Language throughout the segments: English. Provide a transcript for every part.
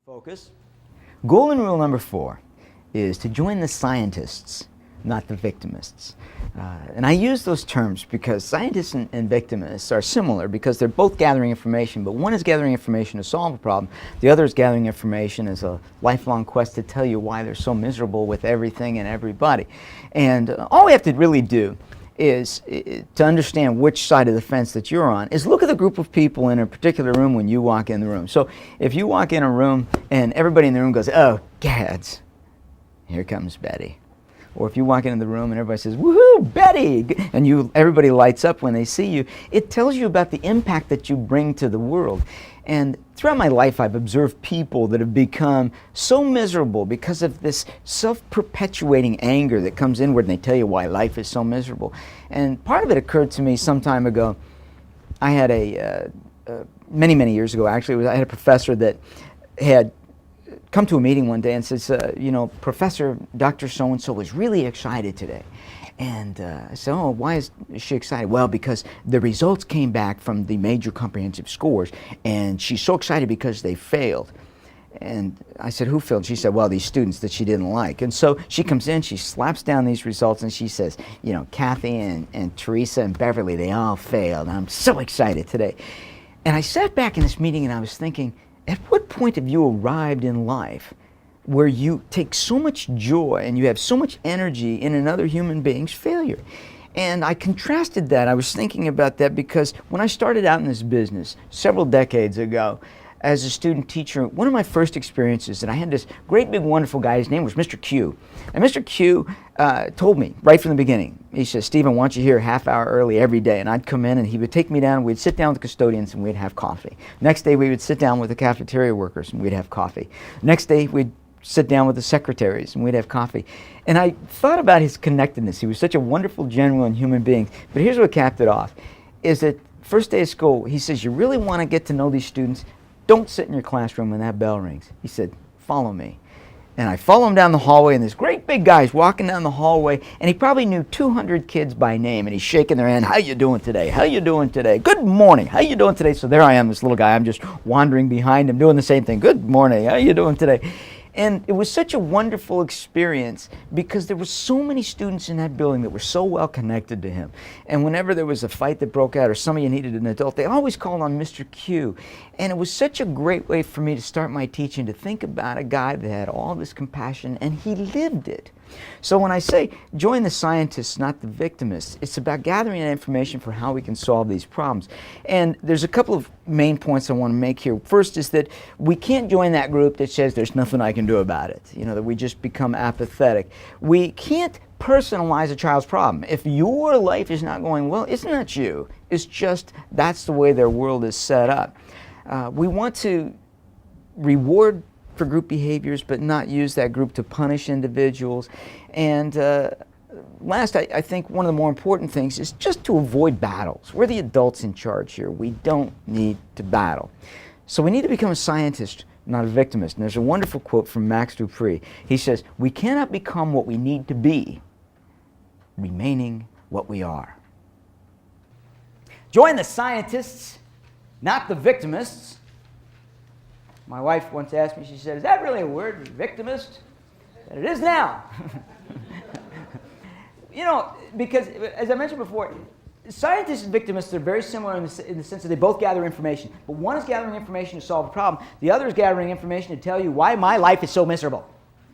Focus. Golden rule number 4 is to join the scientists, not the victimists. And I use those terms because scientists and victimists are similar because they're both gathering information, but one is gathering information to solve a problem, the other is gathering information as a lifelong quest to tell you why they're so miserable with everything and everybody. And all we have to really do is to understand which side of the fence that you're on is look at the group of people in a particular room when you walk in the room. So if you walk in a room and everybody in the room goes, "Oh, gads, here comes Betty." Or if you walk into the room and everybody says, "Woohoo, Betty!" and everybody lights up when they see you, it tells you about the impact that you bring to the world. And throughout my life, I've observed people that have become so miserable because of this self-perpetuating anger that comes inward, and they tell you why life is so miserable. And part of it occurred to me some time ago. I had many years ago, actually, I had a professor that had come to a meeting one day and says, Professor Dr. So-and-so was really excited today. And I said, "Oh, why is she excited?" "Well, because the results came back from the major comprehensive scores, and she's so excited because they failed." And I said, "Who failed?" She said, "Well, these students that she didn't like." And so she comes in, she slaps down these results, and she says, "Kathy and Teresa and Beverly, they all failed. I'm so excited today." And I sat back in this meeting and I was thinking, at what point have you arrived in life where you take so much joy and you have so much energy in another human being's failure? And I contrasted that. I was thinking about that because when I started out in this business several decades ago as a student teacher, one of my first experiences, and I had this great big wonderful guy, his name was Mr. Q. And Mr. Q told me right from the beginning, he says, "Steve, I want you here a half hour early every day." And I'd come in and he would take me down, we'd sit down with the custodians and we'd have coffee. Next day we would sit down with the cafeteria workers and we'd have coffee. Next day we'd sit down with the secretaries and we'd have coffee. And I thought about his connectedness. He was such a wonderful, genuine human being. But here's what capped it off, is that first day of school, he says, "You really want to get to know these students? Don't sit in your classroom when that bell rings." He said, "Follow me." And I follow him down the hallway, and this great big guy's walking down the hallway, and he probably knew 200 kids by name, and he's shaking their hand. "How you doing today? How you doing today? Good morning. How you doing today?" So there I am, this little guy. I'm just wandering behind him, doing the same thing. "Good morning. How you doing today?" And it was such a wonderful experience because there were so many students in that building that were so well connected to him. And whenever there was a fight that broke out or somebody needed an adult, they always called on Mr. Q. And it was such a great way for me to start my teaching, to think about a guy that had all this compassion and he lived it. So when I say join the scientists, not the victimists, it's about gathering that information for how we can solve these problems. And there's a couple of main points I want to make here. First is that we can't join that group that says there's nothing I can do about it, that we just become apathetic. We can't personalize a child's problem. If your life is not going well, it's not you. It's just that's the way their world is set up. We want to reward for group behaviors, but not use that group to punish individuals. And last, I think one of the more important things is just to avoid battles. We're the adults in charge here. We don't need to battle. So we need to become a scientist, not a victimist. And there's a wonderful quote from Max Dupree. He says, "We cannot become what we need to be, remaining what we are." Join the scientists, not the victimists. My wife once asked me, she said, "Is that really a word, victimist?" And it is now. Because as I mentioned before, scientists and victimists are very similar in the sense that they both gather information. But one is gathering information to solve a problem. The other is gathering information to tell you why my life is so miserable.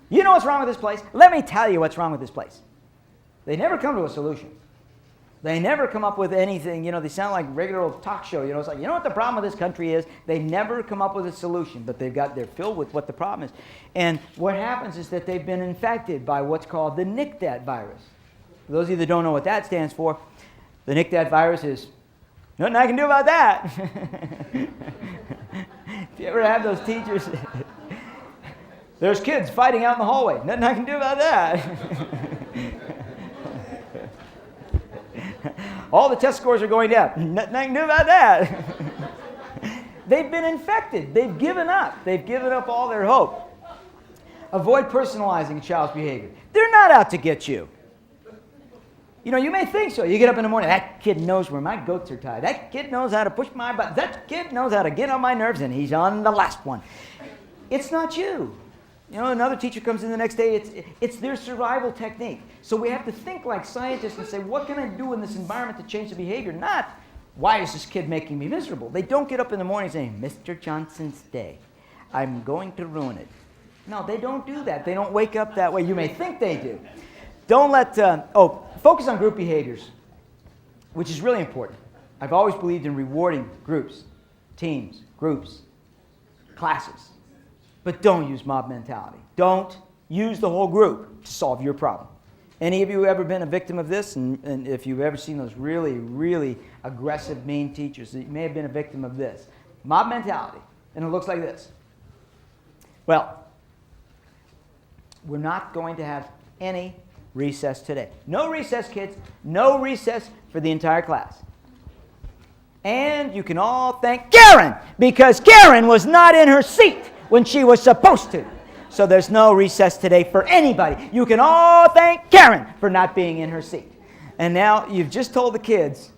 You know what's wrong with this place? Let me tell you what's wrong with this place. They never come to a solution. They never come up with anything. They sound like regular old talk show. It's like, what the problem with this country is? They never come up with a solution, but they're filled with what the problem is. And what happens is that they've been infected by what's called the NICTAD virus. For those of you that don't know what that stands for, the NICTAD virus is, nothing I can do about that. If you ever have those teachers, there's kids fighting out in the hallway. Nothing I can do about that. All the test scores are going down. Nothing I can do about that. They've been infected. They've given up. They've given up all their hope. Avoid personalizing a child's behavior. They're not out to get you. You may think so. You get up in the morning, that kid knows where my goats are tied. That kid knows how to push my buttons. That kid knows how to get on my nerves, and he's on the last one. It's not you. You know, another teacher comes in the next day, it's their survival technique. So we have to think like scientists and say, what can I do in this environment to change the behavior? Not, why is this kid making me miserable? They don't get up in the morning saying, Mr. Johnson's day, I'm going to ruin it. No, they don't do that. They don't wake up that way. You may think they do. Don't let, focus on group behaviors, which is really important. I've always believed in rewarding groups, teams, groups, classes. But don't use mob mentality. Don't use the whole group to solve your problem. Any of you ever been a victim of this? And if you've ever seen those really, really aggressive, mean teachers, you may have been a victim of this. Mob mentality. And it looks like this. Well, we're not going to have any recess today. No recess, kids. No recess for the entire class. And you can all thank Karen, because Karen was not in her seat when she was supposed to. So there's no recess today for anybody. You can all thank Karen for not being in her seat. And now you've just told the kids,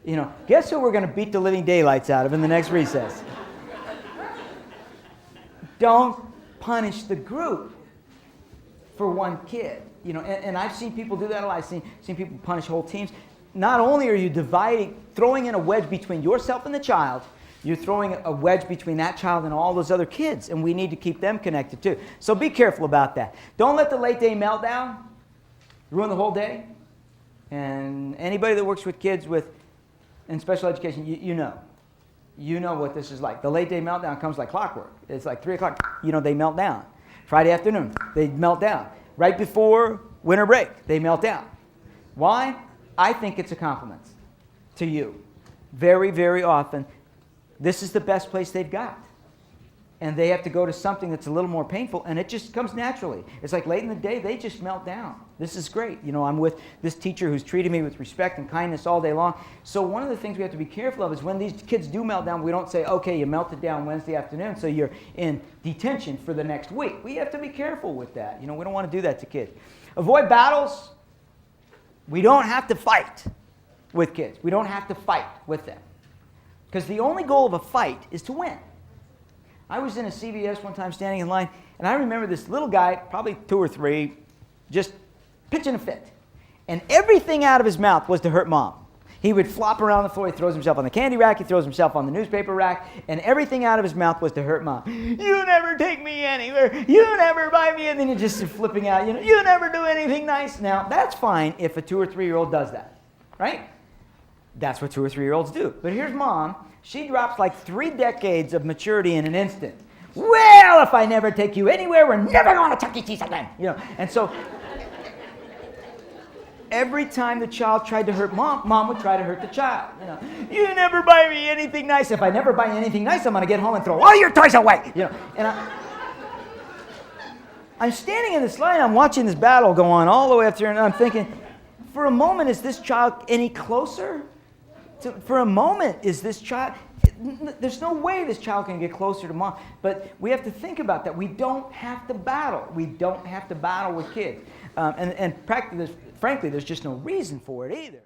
you know, guess who we're going to beat the living daylights out of in the next recess? Don't punish the group for one kid. You know, and I've seen people do that a lot. I've seen people punish whole teams. Not only are you throwing in a wedge between yourself and the child, you're throwing a wedge between that child and all those other kids, and we need to keep them connected too. So be careful about that. Don't let the late day meltdown ruin the whole day. And anybody that works with kids in special education, you know what this is like. The late day meltdown comes like clockwork. It's like 3 o'clock, you know, they melt down. Friday afternoon, they melt down. Right before winter break, they melt down. Why? I think it's a compliment to you. Very, very often, this is the best place they've got. And they have to go to something that's a little more painful, and it just comes naturally. It's like late in the day, they just melt down. This is great. You know, I'm with this teacher who's treated me with respect and kindness all day long. So one of the things we have to be careful of is when these kids do melt down, we don't say, okay, you melted down Wednesday afternoon, so you're in detention for the next week. We have to be careful with that. You know, we don't want to do that to kids. Avoid battles. We don't have to fight with kids. We don't have to fight with them. Because the only goal of a fight is to win. I was in a CVS one time standing in line, and I remember this little guy, probably 2 or 3, just pitching a fit. And everything out of his mouth was to hurt Mom. He would flop around the floor, he throws himself on the candy rack, he throws himself on the newspaper rack, and everything out of his mouth was to hurt Mom. You never take me anywhere, you never buy me, and then he's just flipping out, you never do anything nice. Now, that's fine if a 2 or 3-year-old does that, right? That's what 2 or 3-year-olds do. But here's Mom. She drops like 3 decades of maturity in an instant. Well, if I never take you anywhere, we're never going to Chuck E. Cheese again. And so every time the child tried to hurt Mom would try to hurt the child. You never buy me anything nice. If I never buy anything nice, I'm going to get home and throw all your toys away. And I'm standing in this line. I'm watching this battle go on all the way up there, and I'm thinking, for a moment, is this child any closer? For a moment, is this child... There's no way this child can get closer to Mom. But we have to think about that. We don't have to battle. We don't have to battle with kids. And frankly, there's just no reason for it either.